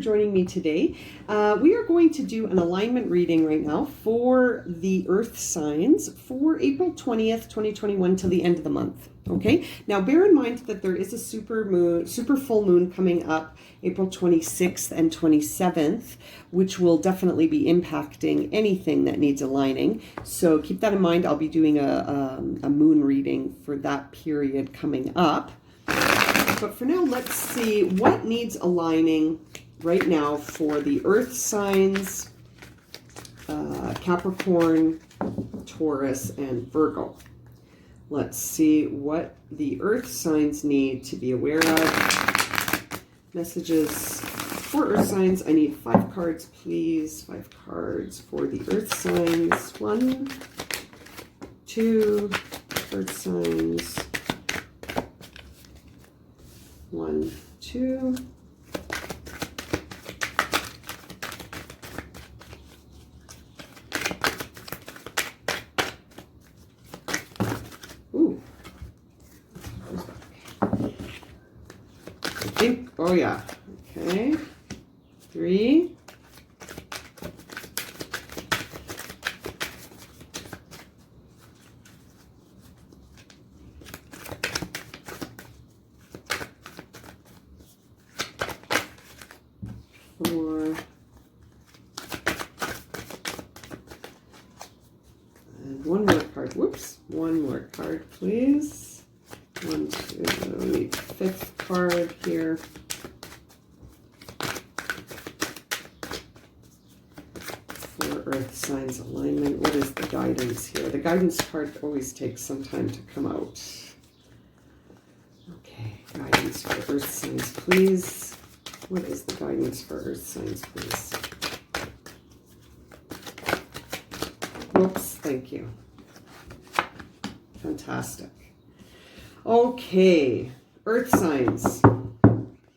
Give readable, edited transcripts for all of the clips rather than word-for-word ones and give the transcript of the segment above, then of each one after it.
joining me today. We are going to do an alignment reading right now for the earth signs for April 20th, 2021 till the end of the month. Okay, now bear in mind that there is a super full moon coming up April 26th and 27th, which will definitely be impacting anything that needs aligning. So keep that in mind. I'll be doing a moon reading for that period coming up. But for now, let's see what needs aligning right now for the earth signs, Capricorn, Taurus, and Virgo. Let's see what the earth signs need to be aware of. Messages for earth signs. I need 5 cards, please. 5 cards for the earth signs. 1, 2, earth signs. 1, 2. Ooh. I think, oh yeah. Okay. 3. 4. And 1 more card. Whoops. 1 more card, please. 1, 2. We need 5th card here. For earth signs alignment. What is the guidance here? The guidance card always takes some time to come out. Okay. Guidance for earth signs, please. What is the guidance for earth signs, please? Whoops, thank you. Fantastic. Okay, earth signs,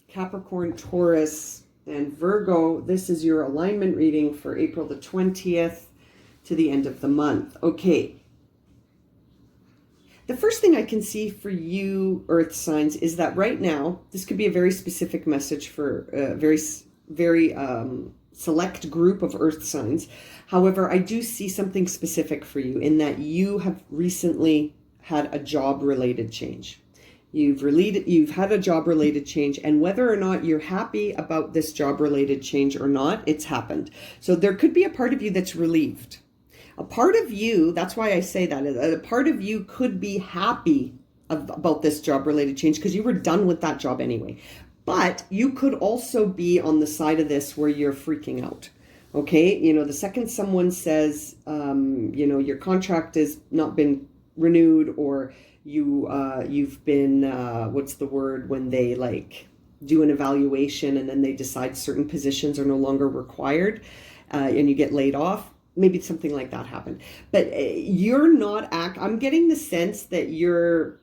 Capricorn, Taurus, and Virgo. This is your alignment reading for April the 20th to the end of the month. Okay. The first thing I can see for you, earth signs, is that right now, this could be a very specific message for a very select group of earth signs. However, I do see something specific for you in that you have recently had a job-related change. You've had a job-related change, and whether or not you're happy about this job-related change or not, it's happened. So there could be a part of you that's relieved. A part of you, that's why I say that, a part of you could be happy about this job-related change because you were done with that job anyway. But you could also be on the side of this where you're freaking out. Okay, you know, the second someone says, you know, your contract has not been renewed, or you've been, what's the word when they like do an evaluation and then they decide certain positions are no longer required and you get laid off. Maybe something like that happened. But you're not I'm getting the sense that you're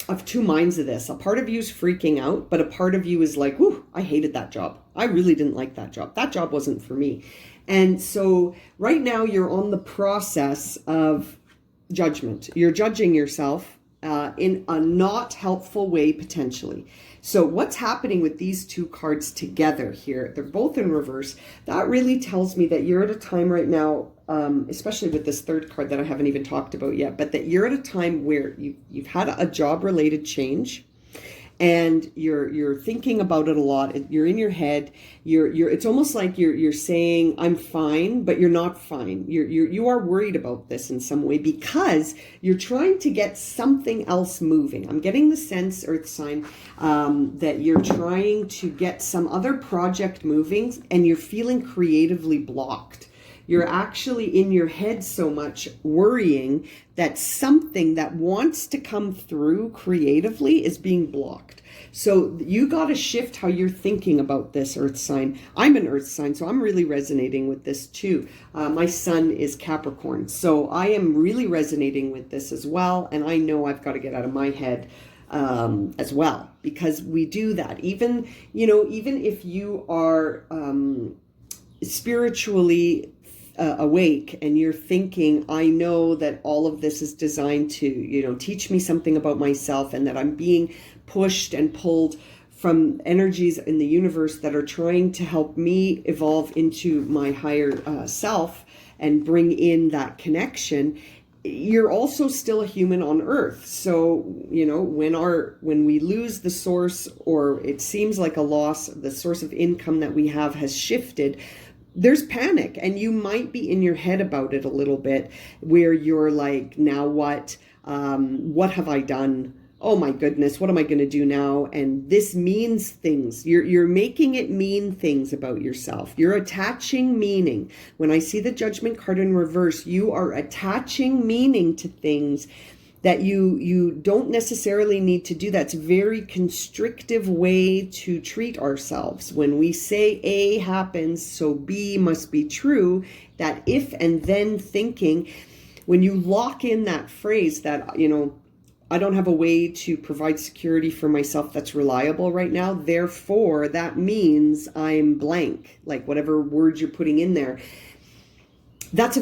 of two minds of this. A part of you is freaking out, but a part of you is like, whew, I hated that job. I really didn't like that job. That job wasn't for me. And so right now you're on the process of judgment. You're judging yourself in a not helpful way, potentially. So what's happening with these two cards together here? They're both in reverse. That really tells me that you're at a time right now, especially with this third card that I haven't even talked about yet, but that you're at a time where you've had a job-related change, and you're thinking about it a lot. You're in your head. It's almost like you're saying, I'm fine, but you're not fine. You are worried about this in some way because you're trying to get something else moving. I'm getting the sense, earth sign, that you're trying to get some other project moving and you're feeling creatively blocked. You're actually in your head so much worrying that something that wants to come through creatively is being blocked. So you got to shift how you're thinking about this, earth sign. I'm an earth sign, so I'm really resonating with this too. My sun is Capricorn, so I am really resonating with this as well. And I know I've got to get out of my head as well, because we do that. Even if you are spiritually awake and you're thinking, I know that all of this is designed to, teach me something about myself, and that I'm being pushed and pulled from energies in the universe that are trying to help me evolve into my higher self and bring in that connection, you're also still a human on earth. So, when we lose the source, or it seems like a loss, the source of income that we have has shifted, there's panic, and you might be in your head about it a little bit, where you're like, now what? What have I done? Oh my goodness, what am I going to do now? And this means things. You're making it mean things about yourself. You're attaching meaning. When I see the Judgment card in reverse, you are attaching meaning to things that you don't necessarily need to do. That's a very constrictive way to treat ourselves. When we say A happens, so B must be true, that if and then thinking, when you lock in that phrase that, I don't have a way to provide security for myself that's reliable right now, therefore that means I'm blank, like whatever word you're putting in there. That's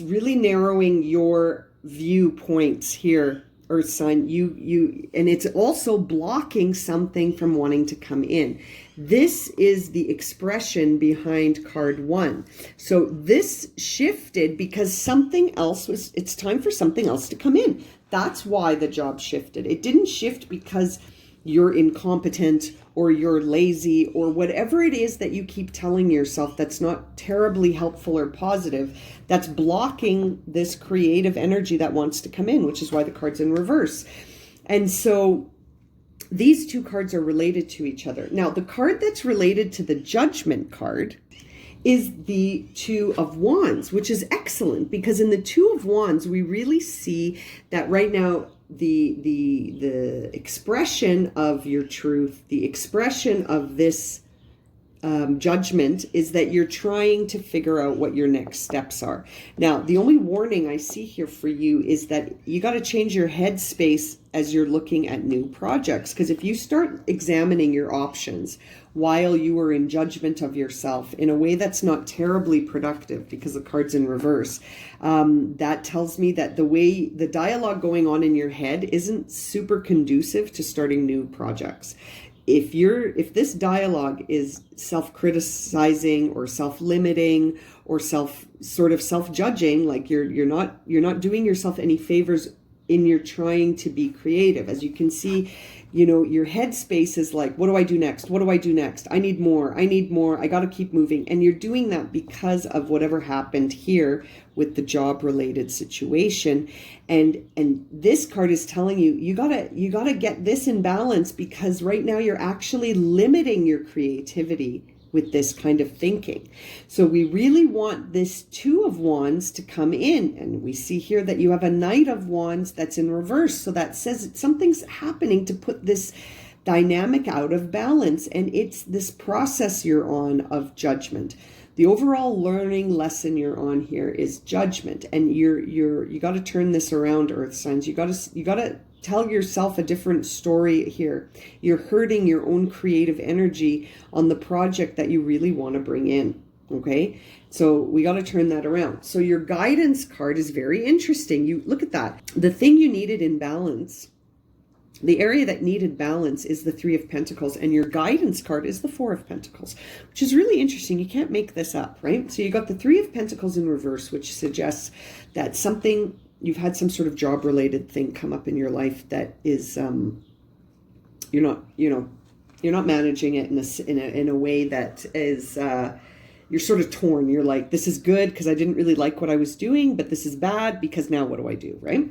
really narrowing your viewpoints here, Earth sign. And it's also blocking something from wanting to come in. This is the expression behind card 1. So this shifted because it's time for something else to come in. That's why the job shifted. It didn't shift because you're incompetent or you're lazy or whatever it is that you keep telling yourself that's not terribly helpful or positive, that's blocking this creative energy that wants to come in, which is why the card's in reverse. And so these two cards are related to each other. Now, the card that's related to the Judgment card is the Two of Wands, which is excellent, because in the Two of Wands, we really see that right now the expression of your truth, the expression of this judgment is that you're trying to figure out what your next steps are. Now, the only warning I see here for you is that you got to change your headspace as you're looking at new projects, because if you start examining your options while you are in judgment of yourself in a way that's not terribly productive, because the card's in reverse, that tells me that the dialogue going on in your head isn't super conducive to starting new projects. If this dialogue is self-criticizing or self-limiting or self-judging, like you're not doing yourself any favors in your trying to be creative. As you can see, your headspace is like, what do I do next? What do I do next? I need more. I got to keep moving. And you're doing that because of whatever happened here with the job related situation. And this card is telling you, you gotta get this in balance, because right now you're actually limiting your creativity with this kind of thinking. So we really want this Two of Wands to come in. And we see here that you have a Knight of Wands that's in reverse. So that says something's happening to put this dynamic out of balance. And it's this process you're on of judgment. The overall learning lesson you're on here is judgment. And you got to turn this around, Earth signs. You got to tell yourself a different story here. You're hurting your own creative energy on the project that you really want to bring in. Okay, so we got to turn that around. So your guidance card is very interesting. You look at that. The thing you needed in balance, the area that needed balance, is the Three of Pentacles, and your guidance card is the Four of Pentacles, which is really interesting. You can't make this up, right? So you got the Three of Pentacles in reverse, which suggests that you've had some sort of job related thing come up in your life that is you're not managing it in a way that is you're sort of torn. You're like, this is good because I didn't really like what I was doing, but this is bad because now what do I do, right?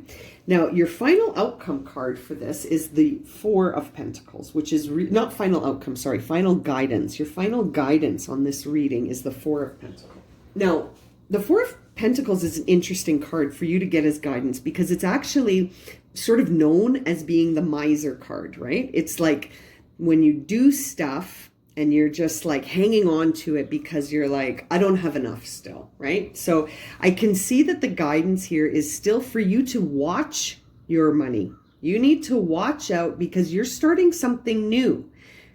Now, your final outcome card for this is the Four of Pentacles, which is not final outcome, sorry, final guidance. Your final guidance on this reading is the Four of Pentacles. Now, the Four of Pentacles is an interesting card for you to get as guidance, because it's actually sort of known as being the miser card, right? It's like when you do stuff and you're just like hanging on to it because you're like, I don't have enough still, right? So I can see that the guidance here is still for you to watch your money. You need to watch out because you're starting something new.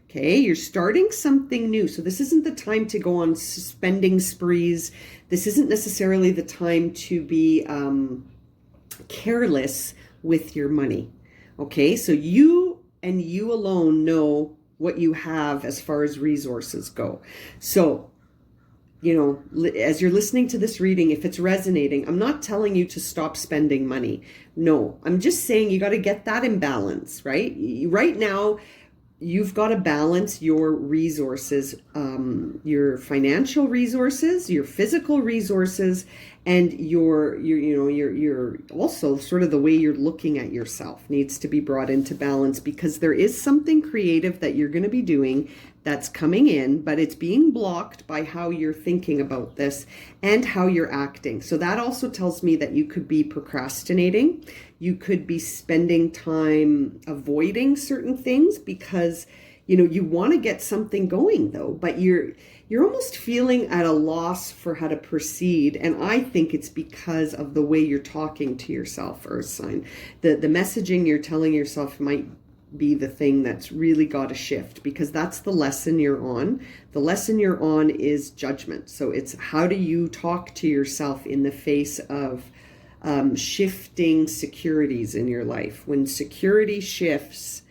Okay, you're starting something new. So this isn't the time to go on spending sprees. This isn't necessarily the time to be careless with your money. Okay, so you and you alone know what you have as far as resources go. So, as you're listening to this reading, if it's resonating, I'm not telling you to stop spending money. No, I'm just saying you got to get that in balance, right? Right now, you've got to balance your resources, your financial resources, your physical resources, and your also sort of the way you're looking at yourself needs to be brought into balance, because there is something creative that you're going to be doing that's coming in, but it's being blocked by how you're thinking about this and how you're acting. So that also tells me that you could be procrastinating. You could be spending time avoiding certain things because you want to get something going though, but you're almost feeling at a loss for how to proceed. And I think it's because of the way you're talking to yourself, Earth sign. The messaging you're telling yourself might be the thing that's really got to shift, because that's the lesson you're on. The lesson you're on is judgment. So it's how do you talk to yourself in the face of shifting securities in your life. When security shifts,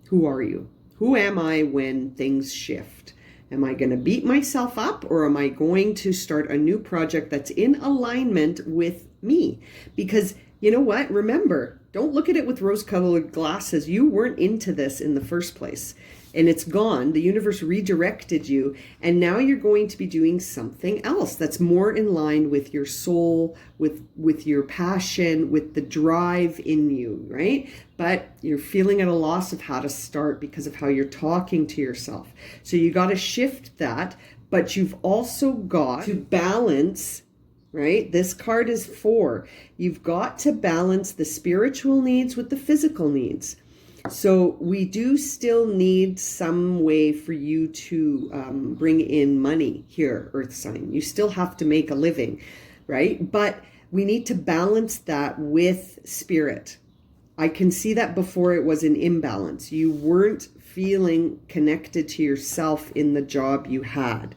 who are you? Who am I when things shift? Am I going to beat myself up, or am I going to start a new project that's in alignment with me? Because you know what? Remember, don't look at it with rose-colored glasses. You weren't into this in the first place, and it's gone. The universe redirected you, and now you're going to be doing something else that's more in line with your soul, with your passion, with the drive in you, right? But you're feeling at a loss of how to start because of how you're talking to yourself. So you got to shift that, but you've also got to balance, right? This card is 4. You've got to balance the spiritual needs with the physical needs. So we do still need some way for you to bring in money here, Earth sign. You still have to make a living, right? But we need to balance that with spirit. I can see that before it was an imbalance. You weren't feeling connected to yourself in the job you had.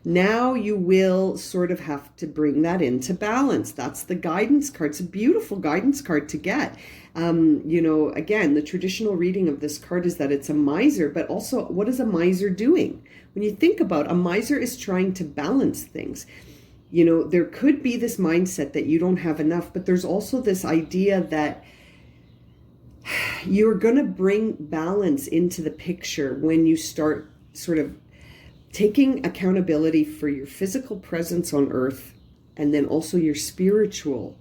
Now you will sort of have to bring that into balance. That's the guidance card. It's a beautiful guidance card to get. Again, the traditional reading of this card is that it's a miser, but also what is a miser doing? When you think about a miser is trying to balance things. There could be this mindset that you don't have enough, but there's also this idea that you're going to bring balance into the picture when you start sort of taking accountability for your physical presence on earth, and then also your spiritual,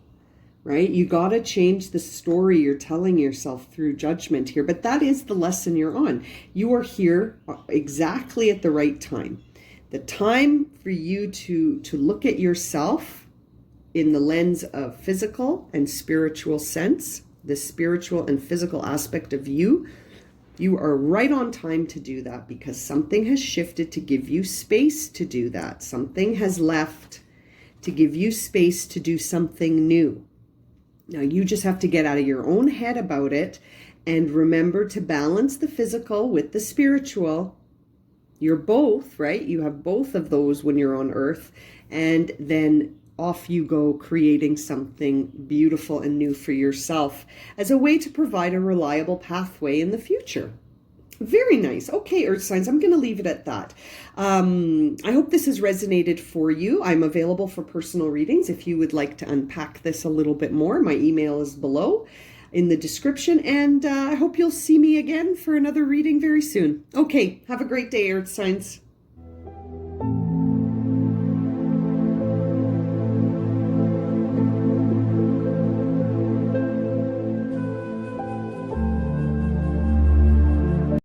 right? You got to change the story you're telling yourself through judgment here, but that is the lesson you're on. You are here exactly at the right time. The time for you to look at yourself in the lens of physical and spiritual sense, the spiritual and physical aspect of you. You are right on time to do that, because something has shifted to give you space to do that. Something has left to give you space to do something new. Now you just have to get out of your own head about it and remember to balance the physical with the spiritual. You're both, right? You have both of those when you're on earth, and then off you go, creating something beautiful and new for yourself as a way to provide a reliable pathway in the future. Very nice. Okay, Earth signs, I'm going to leave it at that. I hope this has resonated for you. I'm available for personal readings if you would like to unpack this a little bit more. My email is below in the description, and I hope you'll see me again for another reading very soon. Okay, have a great day, Earth signs.